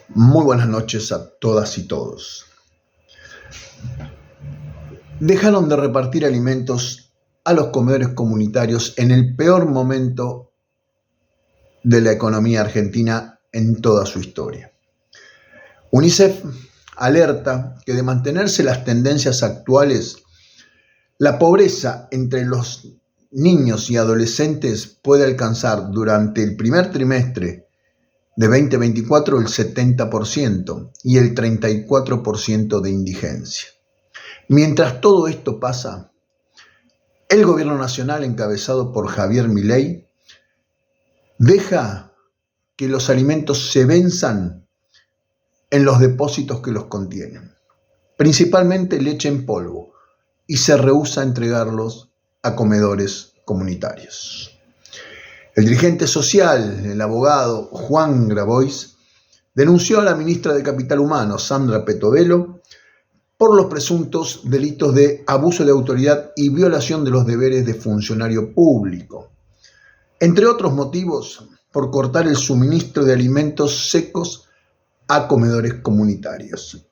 Muy buenas noches a todas y todos. Dejaron de repartir alimentos a los comedores comunitarios en el peor momento de la economía argentina en toda su historia. UNICEF alerta que de mantenerse las tendencias actuales, la pobreza entre los niños y adolescentes puede alcanzar durante el primer trimestre de 2024 el 70% y el 34% de indigencia. Mientras todo esto pasa, el gobierno nacional, encabezado por Javier Milei, deja que los alimentos se venzan en los depósitos que los contienen, principalmente leche en polvo, y se rehúsa a entregarlos a comedores comunitarios. El dirigente social, el abogado Juan Grabois, denunció a la ministra de Capital Humano, Sandra Petovelo, por los presuntos delitos de abuso de autoridad y violación de los deberes de funcionario público. Entre otros motivos, por cortar el suministro de alimentos secos a comedores comunitarios.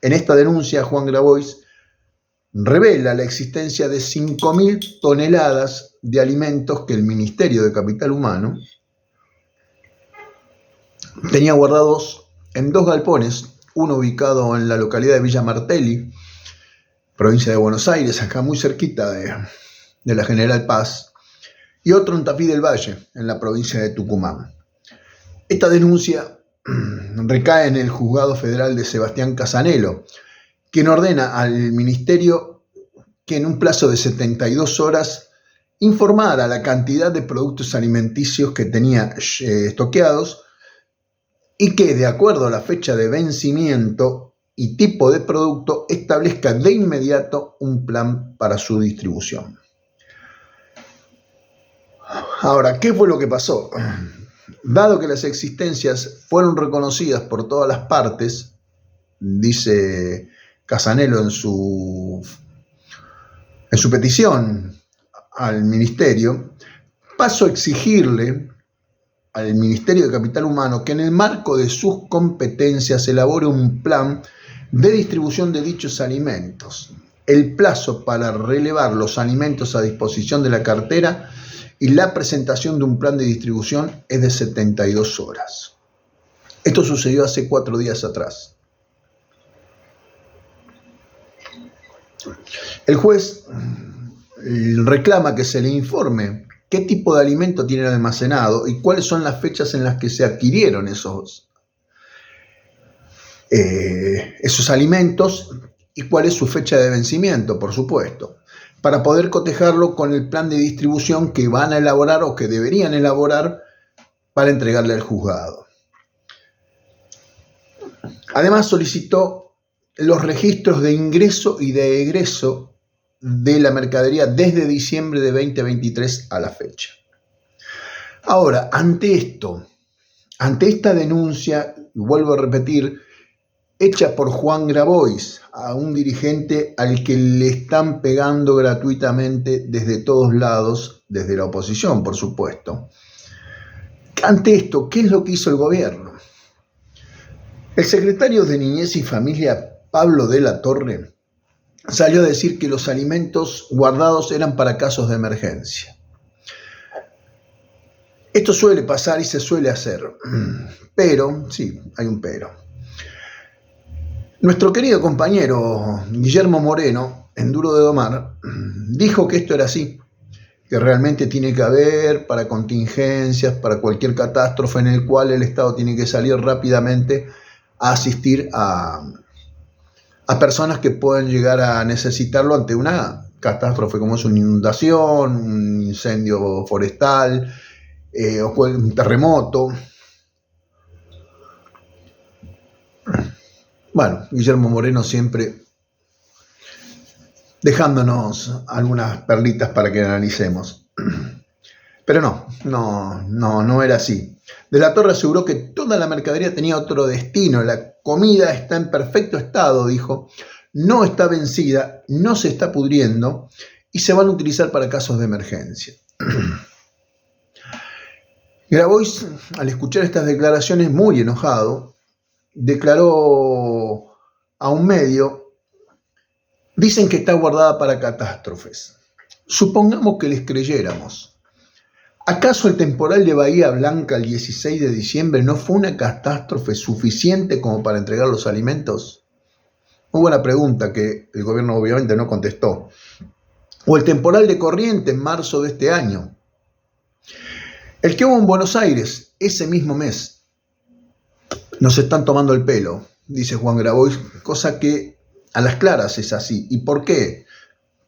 En esta denuncia, Juan Grabois revela la existencia de 5.000 toneladas de alimentos que el Ministerio de Capital Humano tenía guardados en 2 galpones, uno ubicado en la localidad de Villa Martelli, provincia de Buenos Aires, acá muy cerquita de la General Paz, y otro en Tafí del Valle, en la provincia de Tucumán. Esta denuncia recae en el Juzgado Federal de Sebastián Casanelo, quien ordena al Ministerio que en un plazo de 72 horas informara la cantidad de productos alimenticios que tenía estoqueados y que, de acuerdo a la fecha de vencimiento y tipo de producto, establezca de inmediato un plan para su distribución. Ahora, ¿qué fue lo que pasó? Dado que las existencias fueron reconocidas por todas las partes, dice Casanelo en su petición al Ministerio, pasó a exigirle al Ministerio de Capital Humano que en el marco de sus competencias elabore un plan de distribución de dichos alimentos. El plazo para relevar los alimentos a disposición de la cartera y la presentación de un plan de distribución es de 72 horas. Esto sucedió hace 4 días atrás. El juez reclama que se le informe qué tipo de alimento tienen almacenado y cuáles son las fechas en las que se adquirieron esos alimentos y cuál es su fecha de vencimiento, por supuesto, para poder cotejarlo con el plan de distribución que van a elaborar o que deberían elaborar para entregarle al juzgado. Además, solicitó los registros de ingreso y de egreso de la mercadería desde diciembre de 2023 a la fecha. Ahora, ante esta denuncia, vuelvo a repetir, hecha por Juan Grabois, a un dirigente al que le están pegando gratuitamente desde todos lados, desde la oposición, por supuesto. Ante esto, ¿qué es lo que hizo el gobierno? El secretario de Niñez y Familia, Pablo de la Torre, salió a decir que los alimentos guardados eran para casos de emergencia. Esto suele pasar y se suele hacer, pero, sí, hay un pero. Nuestro querido compañero Guillermo Moreno, en Duro de Domar, dijo que esto era así, que realmente tiene que haber para contingencias, para cualquier catástrofe en el cual el Estado tiene que salir rápidamente a asistir a personas que pueden llegar a necesitarlo ante una catástrofe como es una inundación, un incendio forestal o un terremoto. Bueno, Guillermo Moreno siempre dejándonos algunas perlitas para que analicemos. Pero no era así. De la Torre aseguró que toda la mercadería tenía otro destino. La comida está en perfecto estado, dijo. No está vencida, no se está pudriendo y se van a utilizar para casos de emergencia. Grabois, al escuchar estas declaraciones, muy enojado, declaró a un medio: dicen que está guardada para catástrofes. Supongamos que les creyéramos. ¿Acaso el temporal de Bahía Blanca el 16 de diciembre no fue una catástrofe suficiente como para entregar los alimentos? Muy buena pregunta que el gobierno obviamente no contestó. O el temporal de Corrientes en marzo de este año. El que hubo en Buenos Aires ese mismo mes. Nos están tomando el pelo, dice Juan Grabois, cosa que a las claras es así. ¿Y por qué?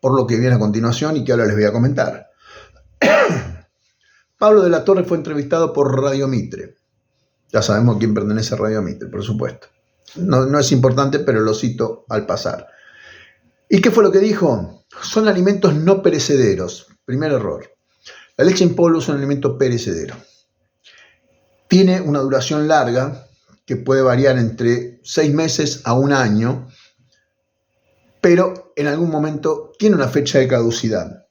Por lo que viene a continuación y que ahora les voy a comentar. Pablo de la Torre fue entrevistado por Radio Mitre. Ya sabemos a quién pertenece a Radio Mitre, por supuesto. No es importante, pero lo cito al pasar. ¿Y qué fue lo que dijo? Son alimentos no perecederos. Primer error. La leche en polvo es un alimento perecedero. Tiene una duración larga que puede variar entre 6 meses a 1 año, pero en algún momento tiene una fecha de caducidad.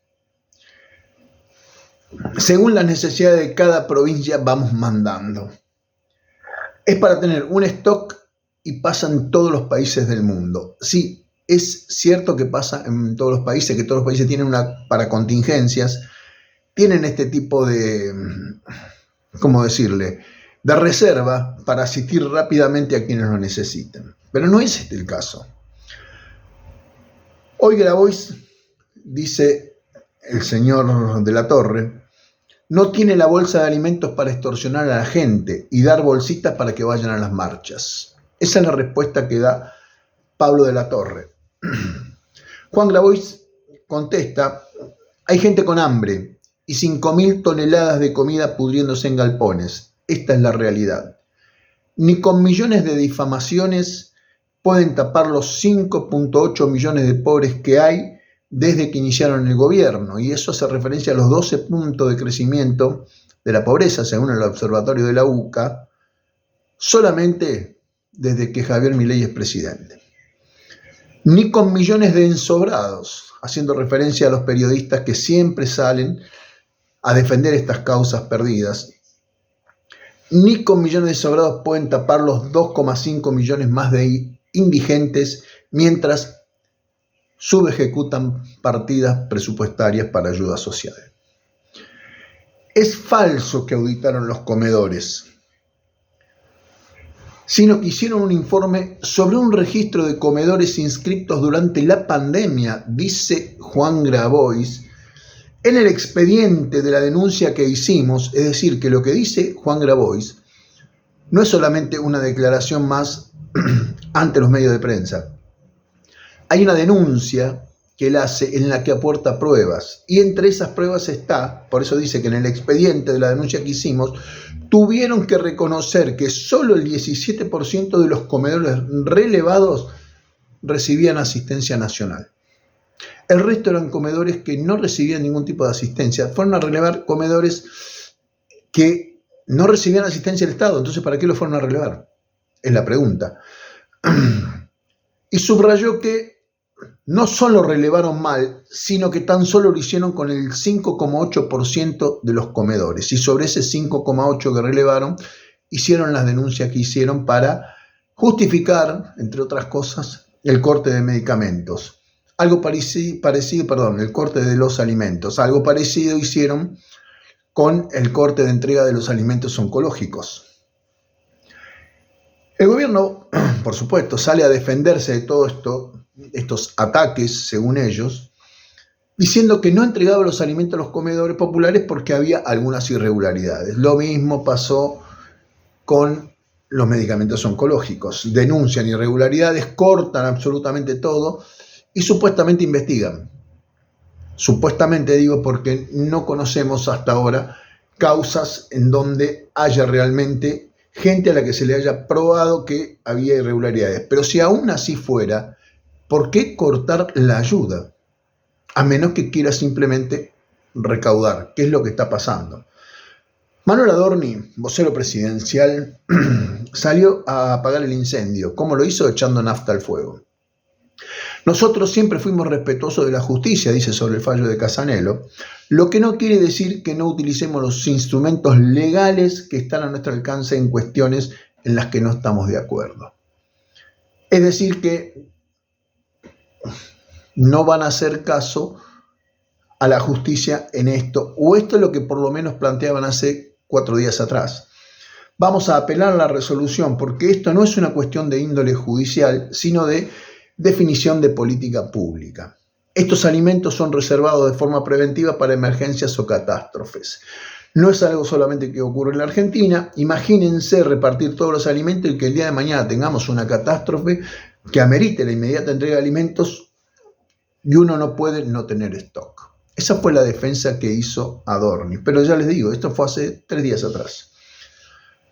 Según las necesidades de cada provincia vamos mandando. Es para tener un stock y pasa en todos los países del mundo. Sí, es cierto que pasa en todos los países, que todos los países tienen para contingencias, tienen este tipo de, ¿cómo decirle?, de reserva para asistir rápidamente a quienes lo necesiten. Pero no es este el caso. Hoy Grabois, dice el señor de la Torre, no tiene la bolsa de alimentos para extorsionar a la gente y dar bolsitas para que vayan a las marchas. Esa es la respuesta que da Pablo de la Torre. Juan Grabois contesta: hay gente con hambre y 5.000 toneladas de comida pudriéndose en galpones. Esta es la realidad. Ni con millones de difamaciones pueden tapar los 5.8 millones de pobres que hay desde que iniciaron el gobierno, y eso hace referencia a los 12 puntos de crecimiento de la pobreza, según el observatorio de la UCA, solamente desde que Javier Milei es presidente. Ni con millones de ensobrados, haciendo referencia a los periodistas que siempre salen a defender estas causas perdidas, ni con millones de ensobrados pueden tapar los 2,5 millones más de indigentes mientras subejecutan partidas presupuestarias para ayuda social. Es falso que auditaron los comedores, sino que hicieron un informe sobre un registro de comedores inscriptos durante la pandemia, dice Juan Grabois, en el expediente de la denuncia que hicimos. Es decir, que lo que dice Juan Grabois no es solamente una declaración más ante los medios de prensa. Hay una denuncia que él hace en la que aporta pruebas, y entre esas pruebas está, por eso dice que en el expediente de la denuncia que hicimos, tuvieron que reconocer que solo el 17% de los comedores relevados recibían asistencia nacional. El resto eran comedores que no recibían ningún tipo de asistencia. Fueron a relevar comedores que no recibían asistencia del Estado. Entonces, ¿para qué lo fueron a relevar? Es la pregunta. Y subrayó que no solo relevaron mal, sino que tan solo lo hicieron con el 5,8% de los comedores. Y sobre ese 5,8% que relevaron, hicieron las denuncias que hicieron para justificar, entre otras cosas, el corte de medicamentos. Algo parecido, el corte de los alimentos. Algo parecido hicieron con el corte de entrega de los alimentos oncológicos. El gobierno, por supuesto, sale a defenderse de todo esto, estos ataques, según ellos, diciendo que no entregaba los alimentos a los comedores populares porque había algunas irregularidades. Lo mismo pasó con los medicamentos oncológicos. Denuncian irregularidades, cortan absolutamente todo y supuestamente investigan. Supuestamente digo porque no conocemos hasta ahora causas en donde haya realmente gente a la que se le haya probado que había irregularidades. Pero si aún así fuera, ¿por qué cortar la ayuda? A menos que quiera simplemente recaudar, que es lo que está pasando. Manuel Adorni, vocero presidencial, salió a apagar el incendio. ¿Cómo lo hizo? Echando nafta al fuego. Nosotros siempre fuimos respetuosos de la justicia, dice sobre el fallo de Casanelo, lo que no quiere decir que no utilicemos los instrumentos legales que están a nuestro alcance en cuestiones en las que no estamos de acuerdo. Es decir, que no van a hacer caso a la justicia en esto, o esto es lo que por lo menos planteaban hace 4 días atrás. Vamos a apelar a la resolución porque esto no es una cuestión de índole judicial, sino de definición de política pública. Estos alimentos son reservados de forma preventiva para emergencias o catástrofes. No es algo solamente que ocurre en la Argentina. Imagínense repartir todos los alimentos y que el día de mañana tengamos una catástrofe que amerite la inmediata entrega de alimentos y uno no puede no tener stock. Esa fue la defensa que hizo Adorni. Pero ya les digo, esto fue hace 3 días atrás.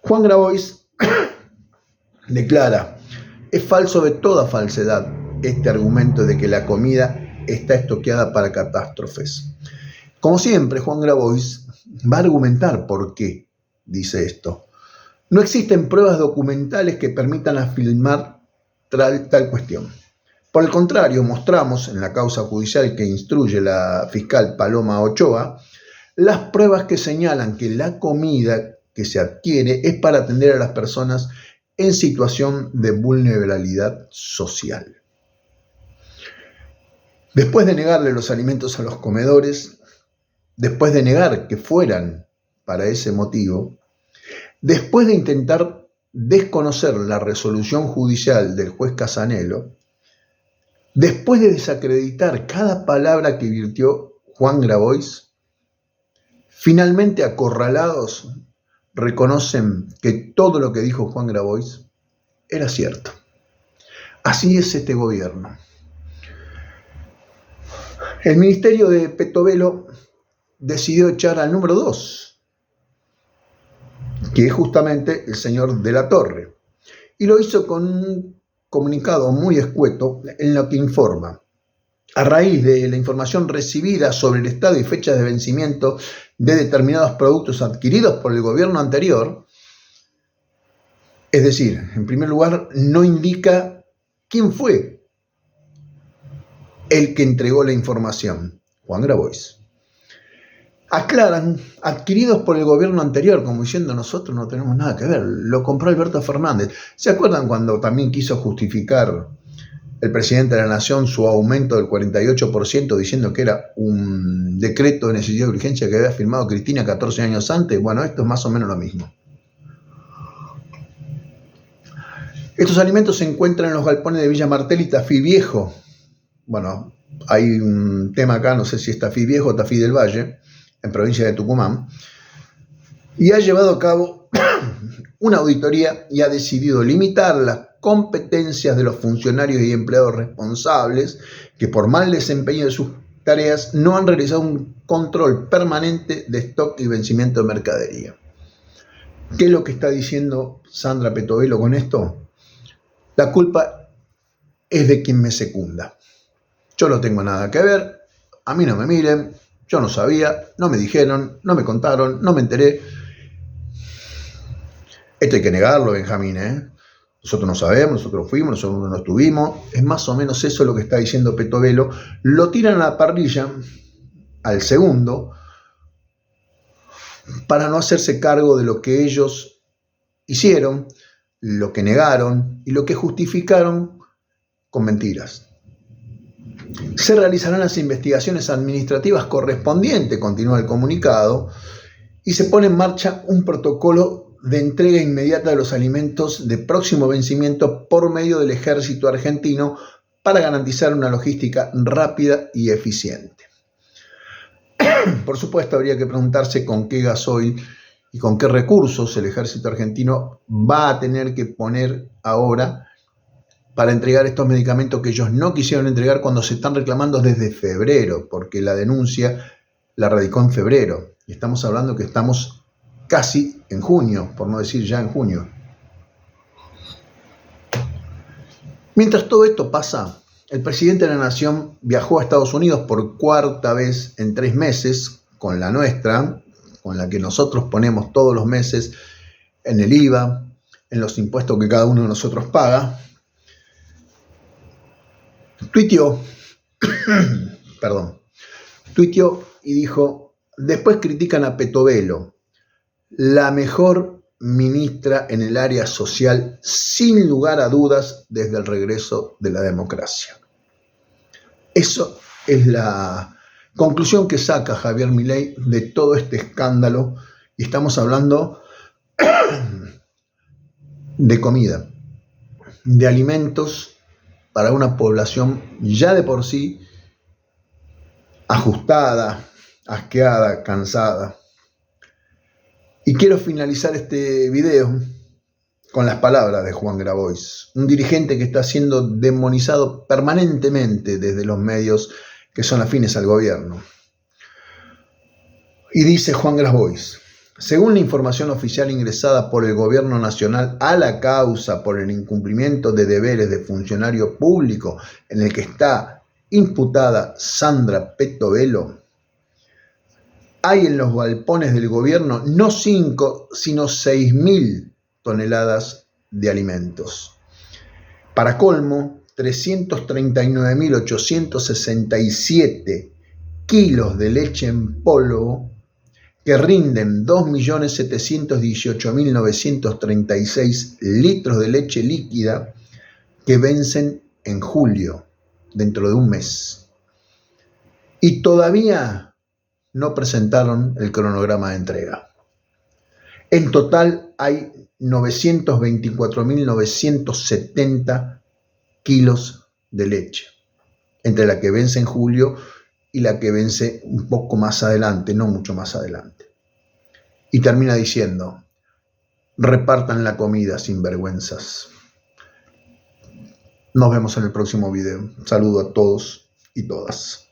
Juan Grabois declara: es falso de toda falsedad este argumento de que la comida está estoqueada para catástrofes. Como siempre, Juan Grabois va a argumentar por qué dice esto. No existen pruebas documentales que permitan afirmar tal cuestión. Por el contrario, mostramos en la causa judicial que instruye la fiscal Paloma Ochoa las pruebas que señalan que la comida que se adquiere es para atender a las personas en situación de vulnerabilidad social. Después de negarle los alimentos a los comedores, después de negar que fueran para ese motivo, después de intentar desconocer la resolución judicial del juez Casanelo, después de desacreditar cada palabra que virtió Juan Grabois, finalmente acorralados reconocen que todo lo que dijo Juan Grabois era cierto. Así es este gobierno. El ministerio de Petovelo decidió echar al número 2, que es justamente el señor de la Torre, y lo hizo con un comunicado muy escueto en lo que informa: a raíz de la información recibida sobre el estado y fechas de vencimiento de determinados productos adquiridos por el gobierno anterior, es decir, en primer lugar, no indica quién fue el que entregó la información, Juan Grabois. Aclaran, adquiridos por el gobierno anterior, como diciendo nosotros no tenemos nada que ver, lo compró Alberto Fernández. ¿Se acuerdan cuando también quiso justificar el presidente de la Nación su aumento del 48% diciendo que era un decreto de necesidad de urgencia que había firmado Cristina 14 años antes? Bueno, esto es más o menos lo mismo. Estos alimentos se encuentran en los galpones de Villa Martelli y Tafí Viejo. Bueno, hay un tema acá, no sé si es Tafí Viejo o Tafí del Valle, en provincia de Tucumán, y ha llevado a cabo una auditoría y ha decidido limitar las competencias de los funcionarios y empleados responsables que por mal desempeño de sus tareas no han realizado un control permanente de stock y vencimiento de mercadería. ¿Qué es lo que está diciendo Sandra Petovelo con esto? La culpa es de quien me secunda. Yo no tengo nada que ver, a mí no me miren, yo no sabía, no me dijeron, no me contaron, no me enteré. Esto hay que negarlo, Benjamín, ¿eh? Nosotros no sabemos, nosotros fuimos, nosotros no estuvimos. Es más o menos eso lo que está diciendo Petovelo. Lo tiran a la parrilla al segundo para no hacerse cargo de lo que ellos hicieron, lo que negaron y lo que justificaron con mentiras. Se realizarán las investigaciones administrativas correspondientes, continúa el comunicado, y se pone en marcha un protocolo de entrega inmediata de los alimentos de próximo vencimiento por medio del ejército argentino para garantizar una logística rápida y eficiente. Por supuesto, habría que preguntarse con qué gasoil y con qué recursos el ejército argentino va a tener que poner ahora para entregar estos medicamentos que ellos no quisieron entregar cuando se están reclamando desde febrero, porque la denuncia la radicó en febrero. Y estamos hablando que estamos casi en junio, por no decir ya en junio. Mientras todo esto pasa, el presidente de la Nación viajó a Estados Unidos por 4ª vez en 3 meses, con la nuestra, con la que nosotros ponemos todos los meses en el IVA, en los impuestos que cada uno de nosotros paga. Tuiteó, perdón, tuiteó y dijo, después critican a Petovelo, la mejor ministra en el área social, sin lugar a dudas, desde el regreso de la democracia. Eso es la conclusión que saca Javier Milei de todo este escándalo, y estamos hablando de comida, de alimentos para una población ya de por sí ajustada, asqueada, cansada. Y quiero finalizar este video con las palabras de Juan Grabois, un dirigente que está siendo demonizado permanentemente desde los medios que son afines al gobierno. Y dice Juan Grabois, según la información oficial ingresada por el Gobierno Nacional a la causa por el incumplimiento de deberes de funcionario público en el que está imputada Sandra Petovelo, hay en los galpones del gobierno no 5, sino 6.000 toneladas de alimentos. Para colmo, 339.867 kilos de leche en polvo que rinden 2.718.936 litros de leche líquida que vencen en julio, dentro de un mes. Y todavía no presentaron el cronograma de entrega. En total hay 924.970 kilos de leche, entre la que vence en julio y la que vence un poco más adelante, no mucho más adelante. Y termina diciendo, repartan la comida, sinvergüenzas. Nos vemos en el próximo video. Saludo a todos y todas.